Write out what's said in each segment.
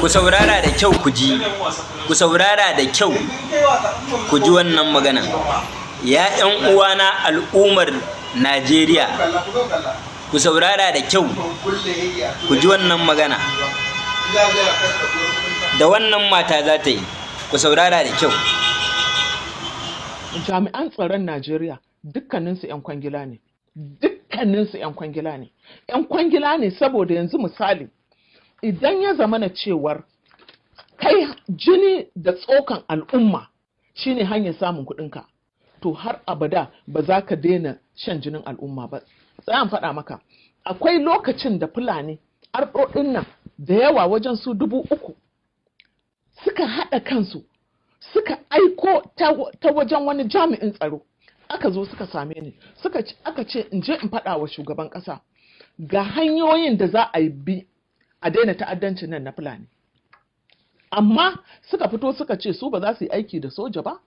ku saurara da kyau ku ji, ku saurara da kyau ku ji wannan magana. Ya ƴan uwana al'ummar Najeriya, ku saurara da kyau ku ji wannan magana da wannan mata za ta yi. Ku saurara da kyau. Jami'an tsaron Najeriya dukkaninsu 'yan kwangila ne. Dukkaninsu 'yan kwangila ne. 'Yan kwangila ne saboda yanzu misali, idan ya zama na cewar kai jini da tsokan al'umma shine hanyar samun kuɗinka, to har abada ba za ka daina shan jinin al'umma ba. Tsayan faɗa maka, akwai lokacin da Fulani arɗoɗin nan da yawa wajen su 3,000 suka haɗa kansu suka aiko ta wajen wani jami'in tsaro, aka zo suka same ni aka ce in je in faɗa wa shugaban ƙasa ga hanyoyin da za a yi bi a daina ta'addancin nan na Fulani. Amma suka fito suka ce su ba za su yi aiki da soja ba,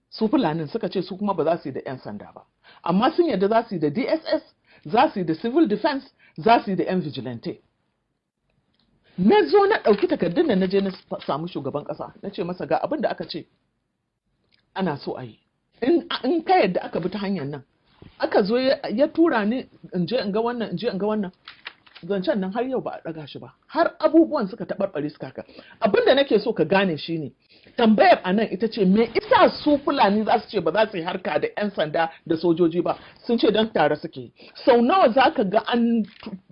su Fulanin suka ce su kuma ba za su yi da 'yan sanda ba, amma sun yarda za su yi da DSS, za su yi da civil defense, za su yi da 'yan vigilante. Na zo na ɗauki takardun da na je na samu shugaban ƙasa, na ce masa ga abin da aka ce ana so a yi, in ka yadda aka bi ta hanyar nan. Aka zo ya tura ni in je in ga wannan, in je in ga wannan. Zancen nan har yau ba a ɗaga shi ba, har abubuwan suka taɓarɓare suka haka. Abin da nake so ka gane shi ne, tambayar a nan ita ce me isa su Fulani za su ce ba za su yi harka da 'yan sanda da sojoji ba, sun ce don tare suke yi. Sau nawa za ka ga an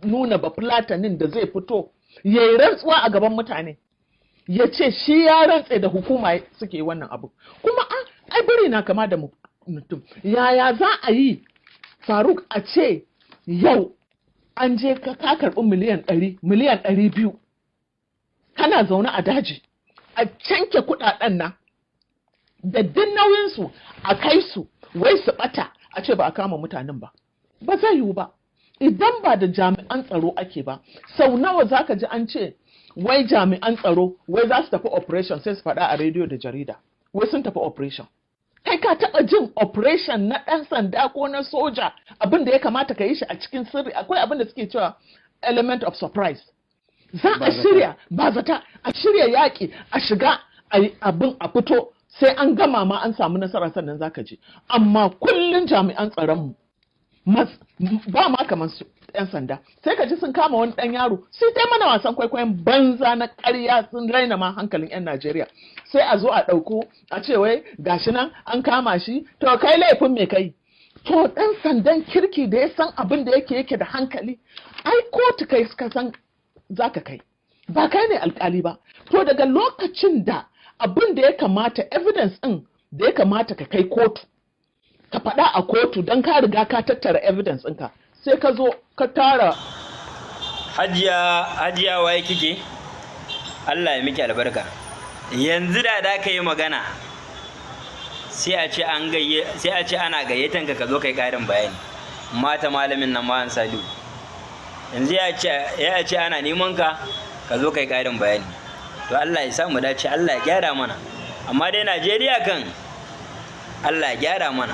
nuna ba Fulatanin da zai fito ya yi rantsuwa a gaban mutane ya ce shi ya rantse da hukuma suke yi wannan abu, kuma ai biri na kama da mutum. Yaya za a yi Faruk a ce yau an je ka karɓi miliyan 200 kana zaune a daji a canke kuɗaɗen nan da duk nauyinsu a kai su wai su ɓata a ce ba a kama mutanen ba zai yiwu ba idan ba da jami'an tsaro ake ba. Sau nawa zaka ji an ce wai jami'an tsaro wai za su tafi operation sai su faɗa a rediyo da jarida wai sun tafi operation. Kai ka taɓa jin operation na ɗan sanda ko na soja abin da ya kamata ka yi shi a cikin sirri? Akwai abin da suke cewa element of surprise. Za a shirya ba zata, a shirya yaƙi, a shiga abin a fito sai an gama ma an samu nasara sannan zaka je. Amma kullum jami'an tsaronmu ba ma kamar su 'yan sanda, sai ka ji sun kama wani ɗan yaro sai dai mana wasan kwaikwayon banza na ƙarya, sun raina ma hankalin 'yan Najeriya. Sai a zo a ɗauko a ce wai gashi nan an kama shi, to kai laifin me kai? To ɗan sandan kirki da ya san abin da yake da hankali, ai kotu kai ka san za ka kai, ba kai ne alkali ba. To daga lokacin da abin da ya kamata evidence ɗin da ya kamata ka kai kotu ka faɗa a kotu don ka riga ka tattara evidence ɗinka, sai ka zo ka tara. Hajiya waye kike? Allah ya miki albarka. Yanzu da ka yi magana sai a ce ana gayyatan ka zo kai ƙarin bayani. Mata malamin nan ma an Salihu. Yanzu ya ce ana neman ka zo kai ƙarin bayani. To Allah ya samu dace, Allah ya gyara mana. Amma dai Najeriya kan Allah ya gyara mana.